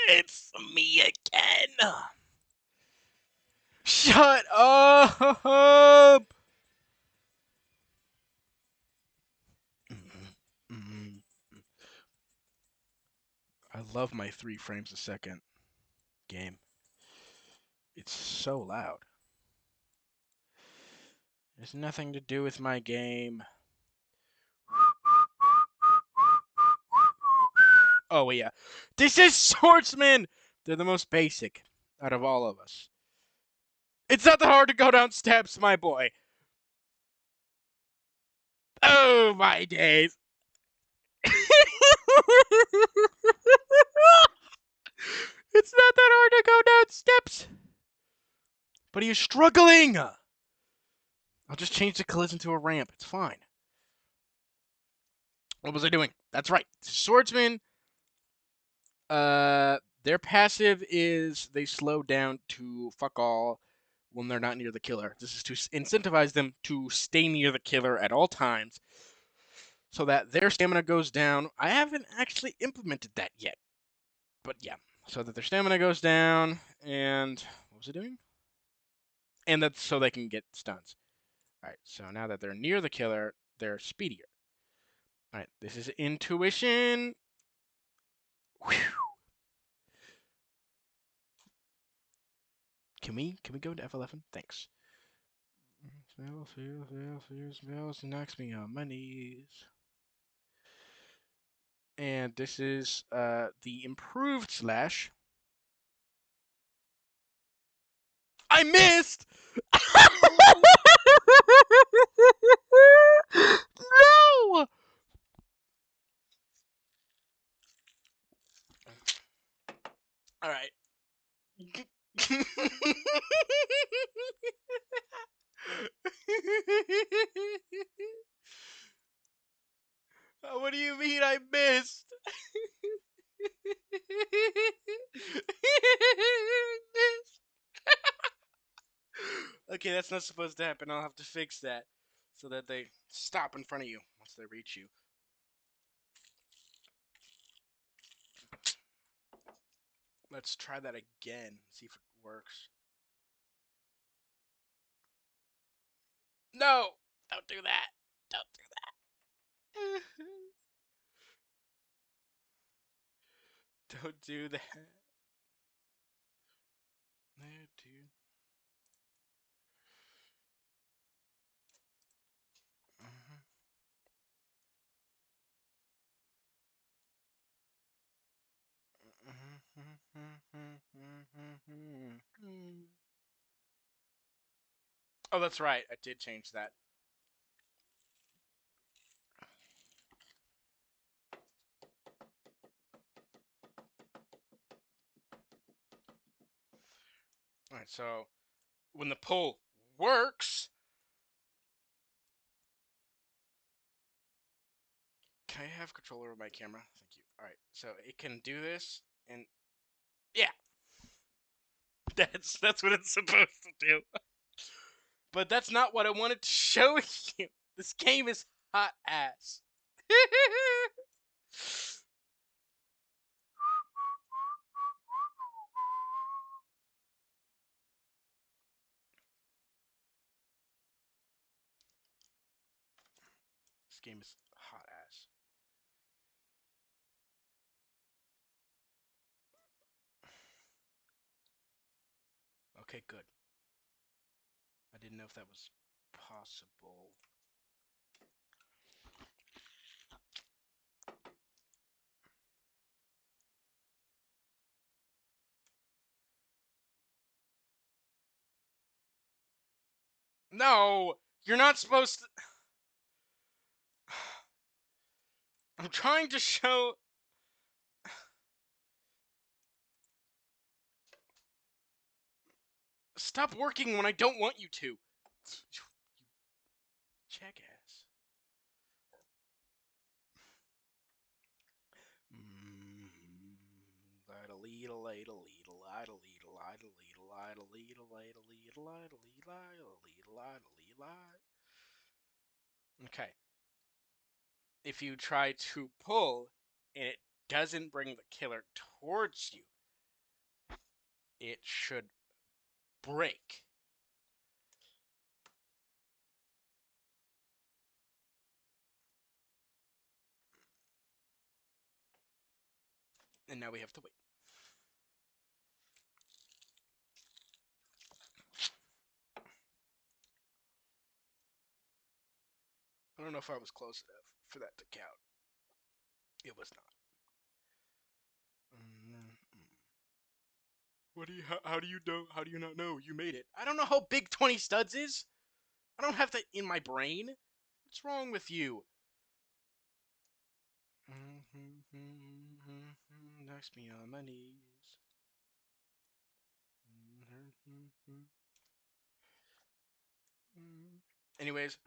It's me again. Shut up! I love my 3 frames a second game. It's so loud. There's nothing to do with my game. Oh, yeah. This is Swordsman! They're the most basic out of all of us. It's not that hard to go down steps, my boy. Oh, my days. It's not that hard to go down steps. But he is struggling. I'll just change the collision to a ramp. It's fine. What was I doing? That's right. Swordsman, their passive is they slow down to fuck all when they're not near the killer. This is to incentivize them to stay near the killer at all times so that their stamina goes down. I haven't actually implemented that yet. But yeah, so that their stamina goes down, and what was it doing? And that's so they can get stuns. All right, so now that they're near the killer, they're speedier. All right, this is intuition. Whew. Can we go to F11? Thanks. Smells knocks me on my knees. And this is the improved slash. I missed! No! Alright. What do you mean I missed? Okay, that's not supposed to happen. I'll have to fix that so that they stop in front of you once they reach you. Let's try that again. See if it works. No! Don't do that. Don't do that. Don't do that. There, dude. Oh, that's right. I did change that. Alright, so when the pull works. Can I have control over my camera? Thank you. Alright, so it can do this, and yeah. That's what it's supposed to do. But that's not what I wanted to show you. This game is hot ass. This game is hot ass. Okay, good. I didn't know if that was possible. No! You're not supposed to. I'm trying to show. Stop working when I don't want you to. You jackass. Okay. If you try to pull and it doesn't bring the killer towards you, it should break. And now we have to wait. I don't know if I was close enough for that to count. It was not. What do you? How do you know? How do you not know? You made it. I don't know how big 20 studs is. I don't have that in my brain. What's wrong with you? Knocks me on my knees. Anyways,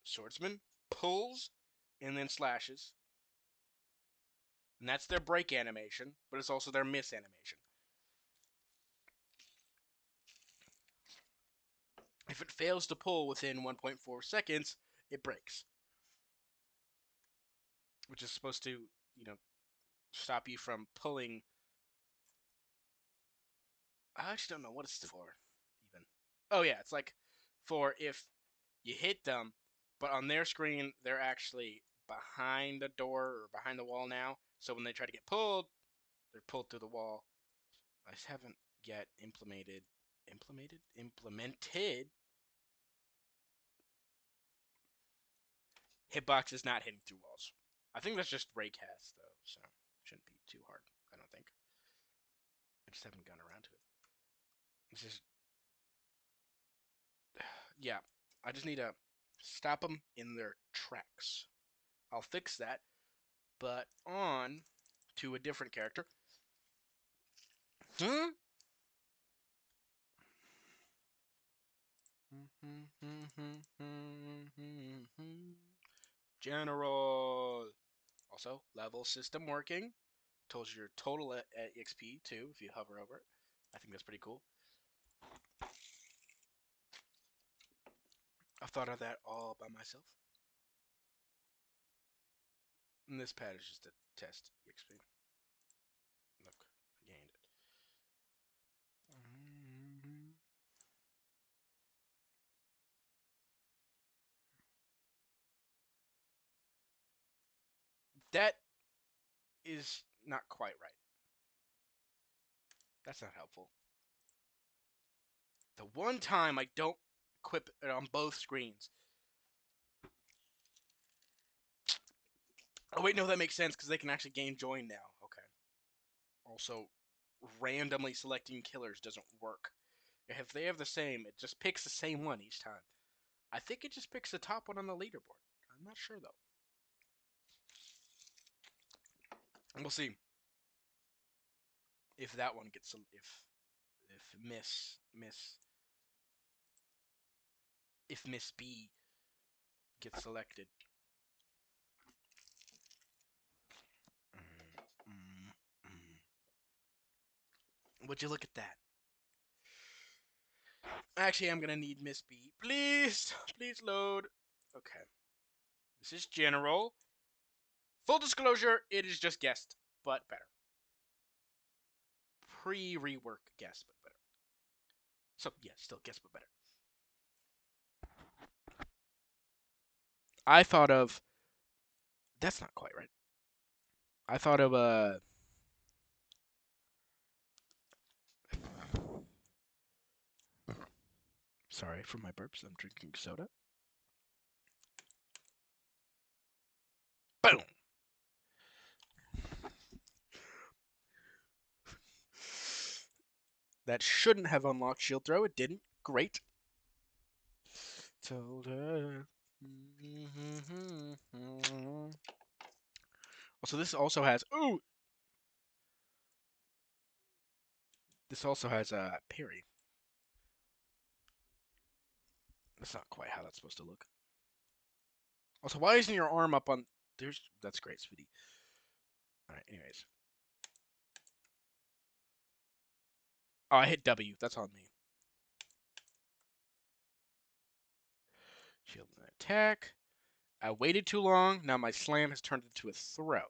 swordsman pulls and then slashes. And that's their break animation, but it's also their miss animation. If it fails to pull within 1.4 seconds, it breaks. Which is supposed to, stop you from pulling. I actually don't know what it's for, even. Oh, yeah, it's like for if you hit them, but on their screen, they're actually behind the door or behind the wall now. So when they try to get pulled, they're pulled through the wall. I just haven't yet implemented. Hitbox is not hitting through walls. I think that's just raycast though, so shouldn't be too hard. I don't think. I just haven't gone around to it. It's just, yeah. I just need to stop them in their tracks. I'll fix that, but on to a different character. Hmm? General. Also, level system working. Tells you your total at XP too if you hover over it. I think that's pretty cool. I've thought of that all by myself. And this pad is just a test XP. Look, I gained it. That is not quite right. That's not helpful. The one time I don't equip it on both screens. Oh wait, no, that makes sense because they can actually gain join now. Okay. Also, randomly selecting killers doesn't work. If they have the same, it just picks the same one each time. I think it just picks the top one on the leaderboard. I'm not sure though. And we'll see if that one gets if Miss B gets selected. Would you look at that? Actually, I'm gonna need Miss B. Please, please load. Okay. This is general. Full disclosure, it is just guest, but better. Pre-rework guest, but better. So yeah, still guest, but better. I thought of. That's not quite right. I thought of Sorry for my burps. I'm drinking soda. Boom. That shouldn't have unlocked shield throw. It didn't. Great. Told her. So this also has. Ooh. This also has a parry. That's not quite how that's supposed to look. Also, why isn't your arm up on? There's. That's great, sweetie. All right. Anyways. Oh, I hit W. That's on me. Shield and attack. I waited too long. Now my slam has turned into a throw.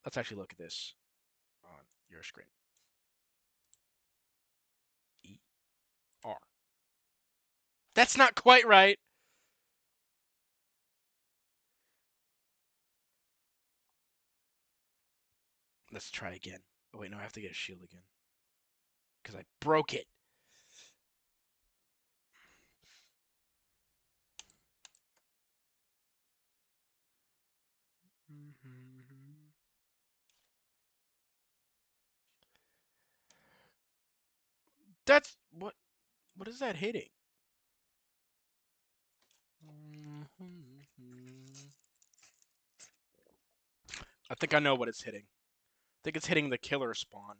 Let's actually look at this on your screen. That's not quite right. Let's try again. Oh, wait, no, I have to get a shield again. Because I broke it. That's what? What is that hitting? I think I know what it's hitting. I think it's hitting the killer spawn.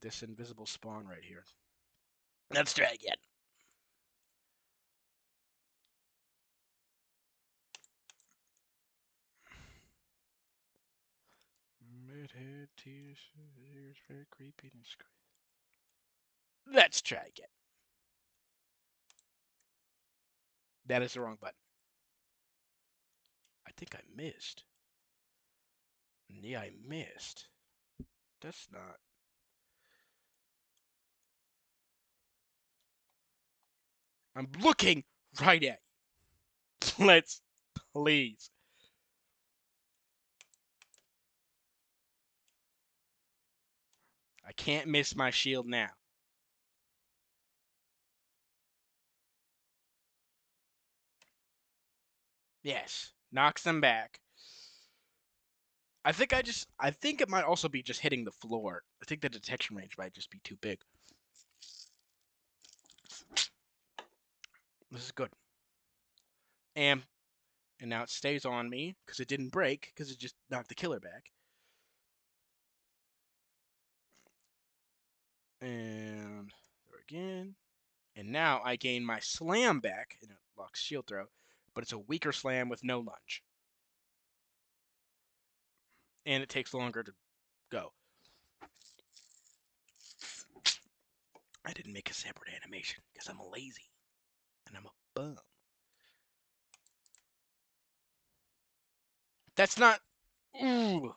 This invisible spawn right here. Let's try again. Redhead tears, very creepy. Let's try again. That is the wrong button. I think I missed. Yeah, I missed. That's not. I'm looking right at you. Let's please. I can't miss my shield now. Yes, knocks them back. I think it might also be just hitting the floor. I think the detection range might just be too big. This is good. And now it stays on me because it didn't break because it just knocked the killer back. And there again. And now I gain my slam back, and it locks shield throw, but it's a weaker slam with no lunge. And it takes longer to go. I didn't make a separate animation because I'm lazy and I'm a bum. That's not. Ooh.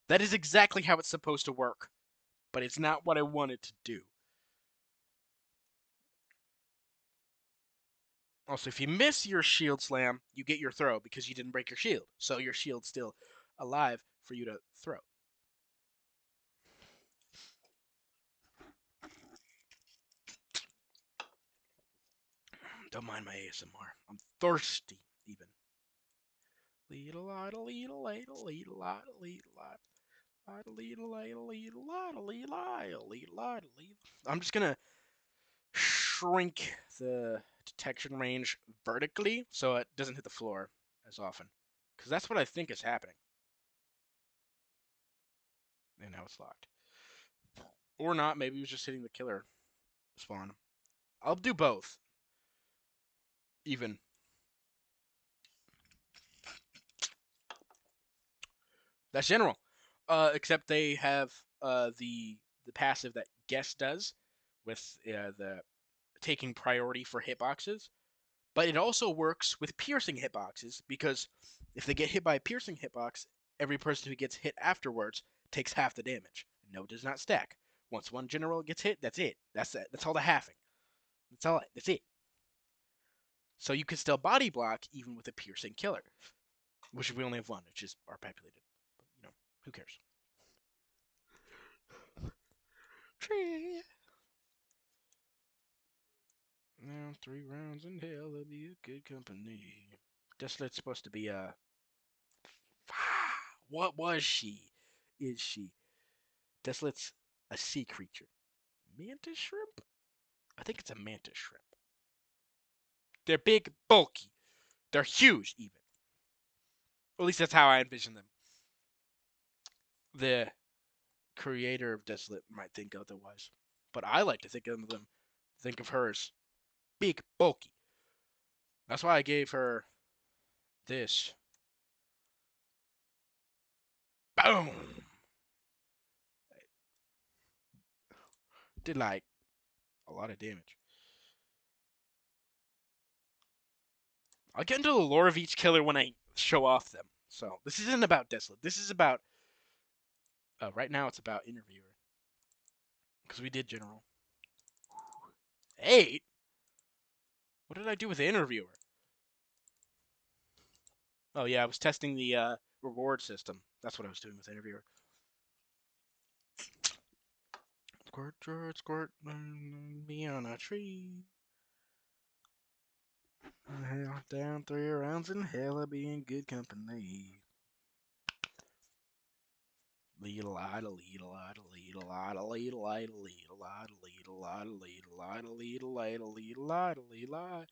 That is exactly how it's supposed to work, but it's not what I wanted to do. Also, if you miss your shield slam, you get your throw because you didn't break your shield. So your shield's still alive for you to throw. Don't mind my ASMR. I'm thirsty, even. Lead a lot, a lead a lead a lead a lot, a lead a lot. Lead a lead a lead a lot, a lead a lot, a lead a lot, a lead. I'm just gonna shrink the detection range vertically so it doesn't hit the floor as often. Because that's what I think is happening. And now it's locked. Or not, maybe he was just hitting the killer spawn. I'll do both. Even. That's general. Except they have the passive that Guess does with the taking priority for hitboxes. But it also works with piercing hitboxes because if they get hit by a piercing hitbox, every person who gets hit afterwards takes half the damage. No, it does not stack. Once one general gets hit, that's it. That's it. That's all the halving. That's all. That's it. So you can still body block even with a piercing killer, which we only have one, which is our populated. But, you know, who cares? Tree. Now 3 rounds in hell, will be a good company. Desolate's supposed to be a. What was she? Is she? Desolate's a sea creature. Mantis shrimp? I think it's a mantis shrimp. They're big, bulky. They're huge, even. At least that's how I envision them. The creator of Desolate might think otherwise. But I like to think of her as big, bulky. That's why I gave her this. Boom! Did like a lot of damage. I'll get into the lore of each killer when I show off them. So this isn't about Desolate. This is about. Right now, it's about Interviewer because we did General. 8. What did I do with the interviewer? Oh yeah, I was testing the reward system. That's what I was doing with the interviewer. Squirt, squirt, squirt, me on a tree. Down 3 rounds in hell, I'll be in good company. Lead a lot, a lead a lot, a lead a lot, a lead a lot, a lead a lot, a lead a lot, a lead a lot, a lead a lot, a lead a lot, a lead a lot.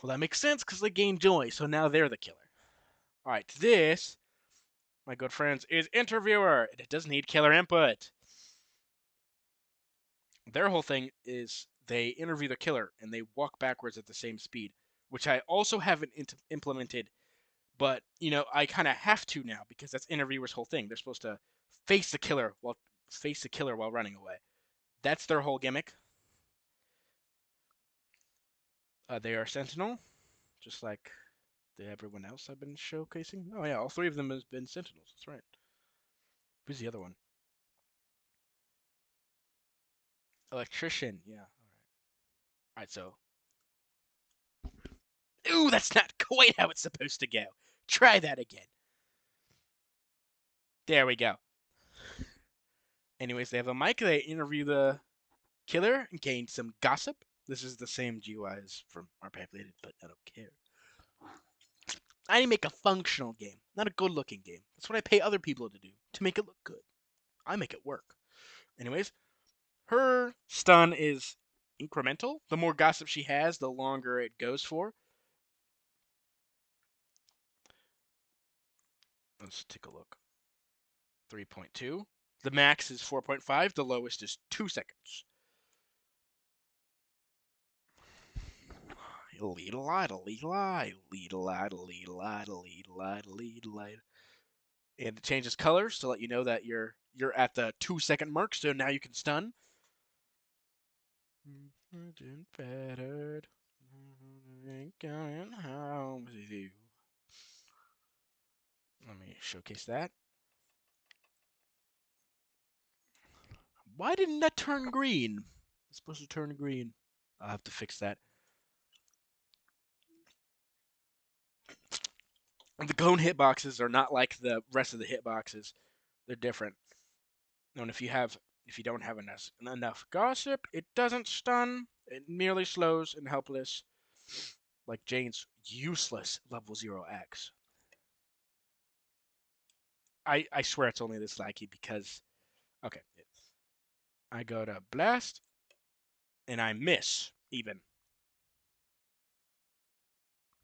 Well, that makes sense because they gain joy, so now they're the killer. All right, this, my good friends, is interviewer, and it does need killer input. Their whole thing is they interview the killer and they walk backwards at the same speed, which I also haven't implemented, but I kind of have to now because that's interviewer's whole thing. They're supposed to face the killer while running away. That's their whole gimmick. They are Sentinel, just like everyone else I've been showcasing. Oh yeah, all three of them has been Sentinels. That's right. Who's the other one? Electrician. Yeah. All right. So, ooh, that's not quite how it's supposed to go. Try that again. There we go. Anyways, they have a mic. They interview the killer and gain some gossip. This is the same GUI as from our Populated, but I don't care. I need to make a functional game, not a good-looking game. That's what I pay other people to do, to make it look good. I make it work. Anyways, her stun is incremental. The more gossip she has, the longer it goes for. Let's take a look. 3.2. The max is 4.5. The lowest is 2 seconds. Lead a lot, lead a lot, lead a lot, lead a lot, lead a lot, lead a lot. And it changes colors to let you know that you're at the 2 second mark, so now you can stun. Battered. Going home with you. Let me showcase that. Why didn't that turn green? It's supposed to turn green. I'll have to fix that. The cone hitboxes are not like the rest of the hitboxes. They're different. And if you don't have enough gossip, it doesn't stun. It merely slows and helpless. Like Jane's useless level 0x. I swear it's only this laggy because okay. I go to blast and I miss even.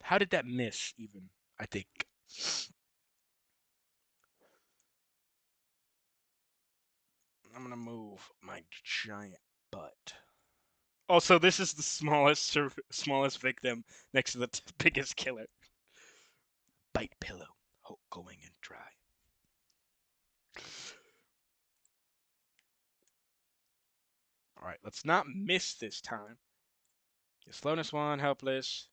How did that miss even? I think. I'm gonna move my giant butt. Also, this is the smallest victim next to the biggest killer. Bite pillow, Hulk going in dry. All right, let's not miss this time. Slowness 1, helpless.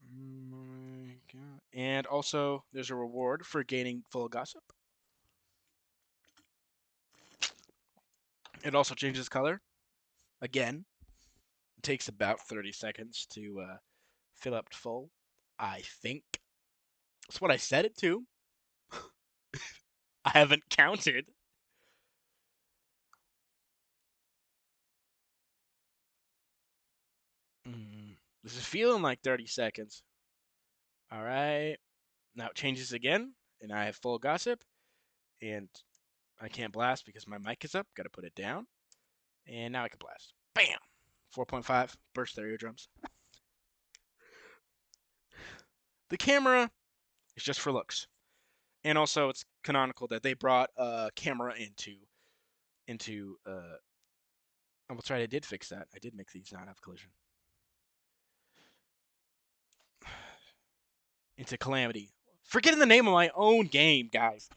Oh my God. And also, there's a reward for gaining full gossip. It also changes color. Again, it takes about 30 seconds to fill up to full. I think. That's what I set it to. I haven't counted. This is feeling like 30 seconds. All right. Now it changes again, and I have full gossip, and I can't blast because my mic is up. Got to put it down, and now I can blast. Bam! 4.5 burst their eardrums. The camera is just for looks, and also it's canonical that they brought a camera into. Oh, that's right. I did fix that. I did make these not have collision. Into Calamity. Forgetting the name of my own game, guys.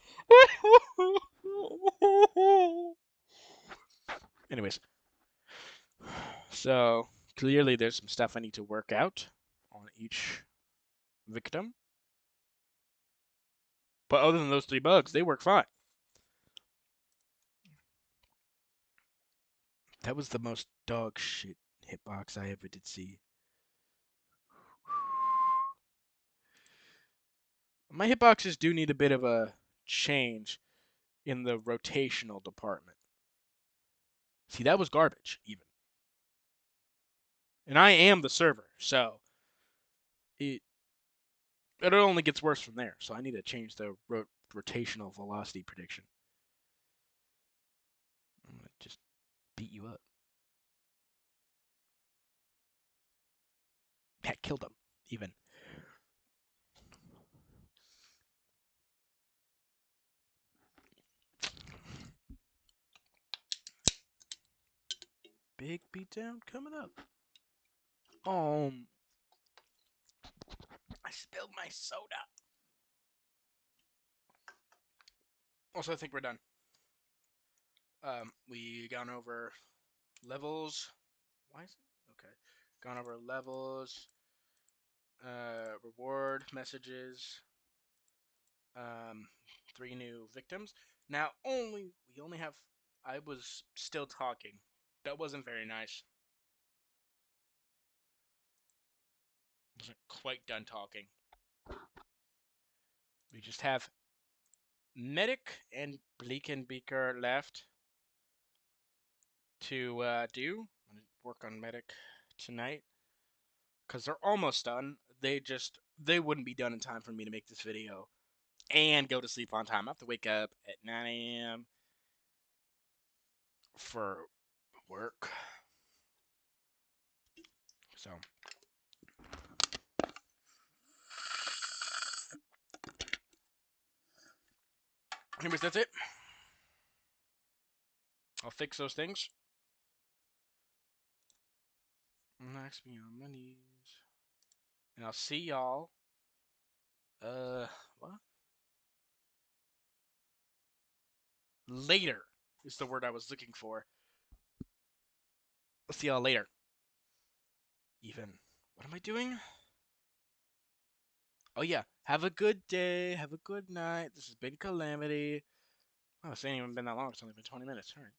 Anyways, so clearly there's some stuff I need to work out on each victim. But other than those 3 bugs, they work fine. That was the most dog shit hitbox I ever did see. My hitboxes do need a bit of a change in the rotational department. See, that was garbage, even. And I am the server, so it only gets worse from there. So I need to change the rotational velocity prediction. I'm gonna just beat you up. That killed him, even. Big beatdown coming up. I spilled my soda. Also, I think we're done. We gone over levels. Why is it? Okay. Gone over levels, reward messages, 3 new victims. Now, we only have. I was still talking. That wasn't very nice. Wasn't quite done talking. We just have Medic and Bleakenbeaker left to do. I'm gonna work on Medic tonight because they're almost done. They wouldn't be done in time for me to make this video and go to sleep on time. I have to wake up at 9 a.m. for work. So, anyways, that's it. I'll fix those things. Relax me on my knees. And I'll see y'all. What? Later is the word I was looking for. I'll see y'all later. Even. What am I doing? Oh, yeah. Have a good day. Have a good night. This has been Calamity. Oh, this ain't even been that long. It's only been 20 minutes. All right.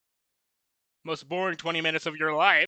Most boring 20 minutes of your life.